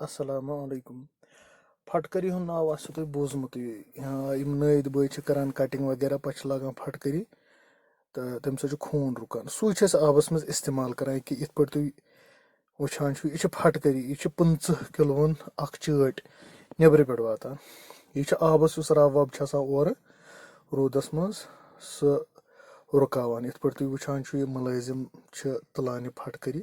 السلام علیکم پھٹکری ہُنٛد ناو آسیو تۄہہِ بوٗزمُتٕے یِم نٲدۍ بٲے چھِ کران کٹِنگ وغیرہ پتہٕ چھِ لاگان پھٹکری تہٕ تَمہِ سۭتۍ چھُ خوٗن رُکان سُے چھِ أسۍ آبس منٛز اِستعمال کران کہِ یِتھ پٲٹھۍ تُہۍ وٕچھان چھِو یہِ چھِ پھٹکری یہِ چھِ 25 کِلوُن اکھ چٲٹۍ نیبرٕ پٮ۪ٹھ واتان یہِ چھِ آبس یُس رب وب چھِ آسان اورٕ روٗدس منٛز سُہ رُکاوان یِتھ پٲٹھۍ تُہۍ وٕچھان چھِو یہِ مُلٲزِم چھِ تُلان یہِ پھٹکری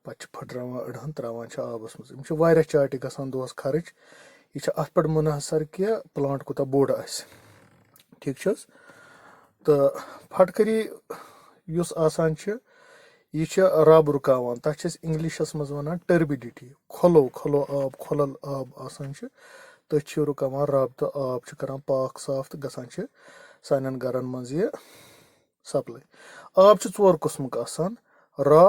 پتہٕ چھِ پھٕٹراوان أڑہن تراوان چھِ آبس منٛز یِم چھِ واریاہ چاٹہِ گژھان دۄہس خرٕچ یہِ چھِ اتھ پٮ۪ٹھ مُنحصر کہِ پٕلانٹ کوٗتاہ بوٚڑ آسہِ ٹھیٖک چھِ حظ تہٕ پھٹکری یُس آسان چھِ یہِ چھِ رب رُکاوان تتھ چھِ أسۍ انگلِشس منٛز ونان ٹٔربِڈِٹی کھۄلو آب کھۄلل آب آسان چھِ تٔتھۍ چھِ رُکاوان رب تہٕ آب چھِ کران پاک صاف تہٕ گژھان چھِ سانٮ۪ن گرن منٛز یہِ سپلاے آب چھُ 4 قٕسمُک آسان را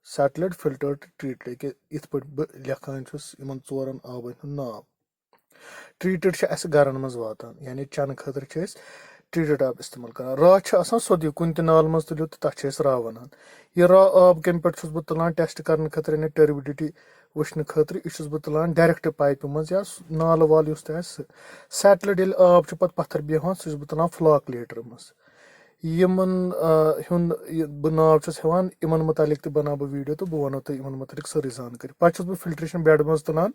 سیٹلڈ فِلٹٲرڈ تہٕ ٹرٛیٖٹڈ یِتھ پٲٹھۍ بہٕ لیکھان چھُس یِمن 4 آبن ہُنٛد ناو ٹرٛیٖٹڈ چھِ اَسہِ گرن منٛز واتان یعنی چنہٕ خٲطرٕ چھِ أسۍ ٹرٛیٖٹڈ آب استعمال کران را چھِ آسان سیوٚدُے کُنہِ تہِ نالہٕ منٛز تُلِو تہٕ تتھ چھِ أسۍ را وَنان یہِ را آب کمہِ پٮ۪ٹھ چھُس بہٕ تُلان ٹیسٹ کرنہٕ خٲطرٕ یعنی ٹٔربِڈِٹی وٕچھنہٕ خٲطرٕ یہِ چھُس بہٕ تُلان ڈایریکٹ پایپہِ منٛز یا نالہٕ والہٕ یُس تہِ آسہِ سیٹلڈ ییٚلہِ آب چھُ پتہٕ پتھر بیٚہوان سُہ چھُس بہٕ تُلان فلاک لیٹر منٛز یِمن ہُنٛد بہٕ ناو چھُس ہٮ۪وان یِمن مُتعلِق تہِ بناو بہٕ ویٖڈیو تہٕ بہٕ ونو تۄہہِ یِمن مُتعلِق سٲرٕے زانکٲری پتہٕ چھُس بہٕ فلٹریشن بیڈ منٛز تُلان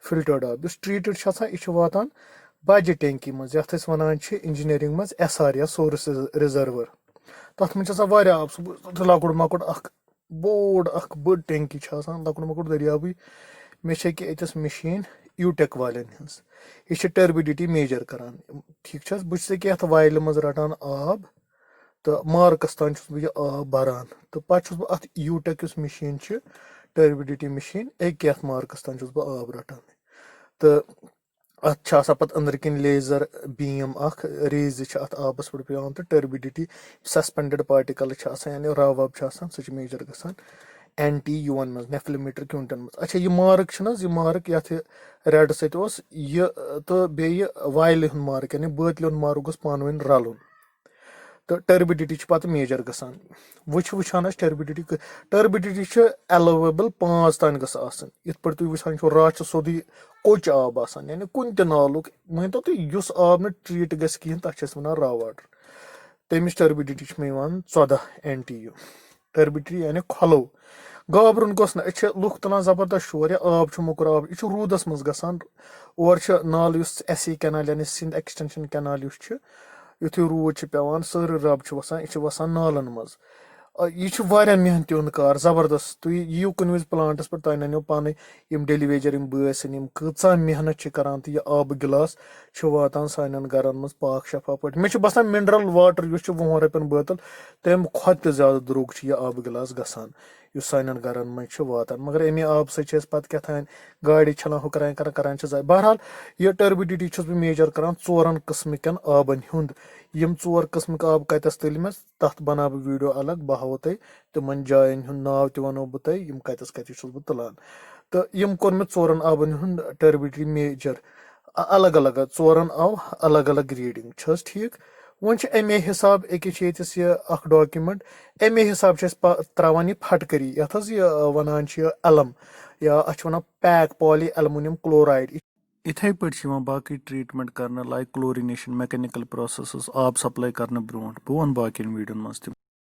فلٹٲرڈ آب یُس ٹرٛیٖٹڈ چھُ آسان یہِ چھُ واتان بجہِ ٹینکی منٛز یتھ أسۍ ونان چھِ انجیٖنرنگ منٛز SR یا سورس رِزٔروَر تتھ منٛز چھُ آسان واریاہ آب سُہ لۄکُٹ مۄکُٹ اکھ بوٚڑ اکھ بٔڑ ٹینکی چھِ آسان لۄکُٹ مۄکُٹ دٔریابٕے مےٚ چھِ أکیاہ أتِس مِشیٖن یوٗٹٮ۪ک والٮ۪ن ہٕنٛز یہِ چھِ ٹٔربِڈِٹی میجر کران ٹھیٖک چھِ حظ بہٕ چھُس أکیاہ یتھ وایلہِ منٛز رٹان آب تہٕ مارکس تام چھُس بہٕ یہِ آب بران تہٕ پتہٕ چھُس بہٕ اتھ یوٗٹٮ۪ک یُس مِشیٖن چھِ ٹٔربِڈِٹی مِشیٖن أکیاہ یتھ مارکس تام چھُس بہٕ آب رٹان تہٕ اتھ چھِ آسان پتہٕ أنٛدرٕ کِنۍ لیزر بیٖم اکھ ریزِ چھِ اتھ آبس پٮ۪ٹھ پیٚوان تہٕ ٹٔربِڈِٹی سسپینڈٕڈ پارٹِکلٕز چھِ آسان یعنی رب وب چھِ آسان سُہ چھِ میجر گژھان NT یوٗون منٛز نٮ۪فلِمیٖٹر کیوٗنٹن منٛز اچھا یہِ مارٕک چھُنہٕ حظ یہِ مارٕک یتھ یہِ ریڈ سۭتۍ اوس یہِ تہٕ بیٚیہِ وایلہِ ہُنٛد مارٕک یعنی بٲتلہِ ہُنٛد مارٕک گوٚژھ پانہٕ ؤنۍ رلُن تہٕ ٹٔربِڈِٹی چھِ پتہٕ میجر گژھان وٕچھان أسۍ ٹٔربِڈِٹی چھِ ایلویبل 5 تانۍ گٔژھ آسٕنۍ یِتھ پٲٹھۍ تُہۍ وٕچھان چھِو را چھُ سیوٚدُے کوٚچ آب آسان یعنی کُنہِ تہِ نالُک مٲنتو تُہۍ یُس آب نہٕ ٹرٛیٖٹ گژھِ کِہینۍ تتھ چھِ أسۍ ونان را واٹر تمِچ ٹٔربِڈِٹی چھِ مےٚ یِوان 14 NTU ٹٔربِڈِٹی یعنی کھۄلو گابرُن گوٚژھ نہٕ أسۍ چھِ لُکھ تُلان زبردست شور یا آب چھُ موٚکُر آب یہِ چھُ روٗدس منٛز گژھان اورٕ چھِ نالہٕ یُس SC کینال یعنی سِنٛد ایٚکٕسٹینشن کینال یُس چھُ یُتھُے روٗد چھُ پیٚوان سٲرٕے رب چھُ وسان یہِ چھُ وسان نالن منٛز یہِ چھُ واریاہ محنتی ہُنٛد کار زبردست تُہۍ یِیِو کُنہِ وِزِ پلانٹس پٮ۪ٹھ تۄہہِ ننیو پانے یِم ڈیلی ویجر یِم بٲے ٲسِنۍ یِم کۭژاہ محنت چھِ کران تہٕ یہِ آبہٕ گِلاس چھُ واتان سانٮ۪ن گرن منٛز پاک شفاف پٲٹھۍ مےٚ چھُ باسان مِنرل واٹر یُس چھُ 20 رۄپین بٲتل تمہِ کھۄتہٕ تہِ زیادٕ درٛوگ چھُ یہِ آبہٕ گِلاس گژھان یُس سانٮ۪ن گرن منٛز چھُ واتان مگر اَمے آبہٕ سۭتۍ چھِ أسۍ پتہٕ کیٛاتھانۍ گاڑِ چھلان ہُہ کران چھِ زایہِ بہرحال یہِ ٹٔربِڈِٹی چھُس بہٕ میجر کران 4 قٕسمٕکٮ۪ن آبن ہُنٛد یِم 4 قٕسمٕکۍ آب کتٮ۪س تٔلۍ مےٚ تتھ بناو بہٕ ویٖڈیو الگ بہٕ ہاوو تۄہہِ تِمن جاین ہُنٛد ناو تہِ ونو بہٕ تۄہہِ یِم کتٮ۪س چھُس بہٕ تُلان تہٕ یِم کوٚر مےٚ 4 آبن ہُنٛد ٹٔربِڈِٹی میجر الگ الگ 4 آو الگ الگ ریٖڈنٛگ چھِ حظ ٹھیٖک وۄنۍ چھِ امے حساب أکیاہ چھِ ییٚتِس یہِ اکھ ڈاکمنٹ امے حساب چھِ أسۍ تراوان یہِ پھٹکری یتھ حظ یہِ ونان چھِ یہِ ایلم یا اتھ چھِ ونان پیک پالی ایلمونیم کلورایڈ یِتھے پٲٹھۍ چھِ یِوان باقٕے ٹریٖٹمنٹ کرنہٕ لایک کلورِنیشن میکینِکل پروسیسز آب سپلاے کرنہٕ برونٛٹھ بہٕ ونہٕ باقین ویٖڈیوَن منٛز تہِ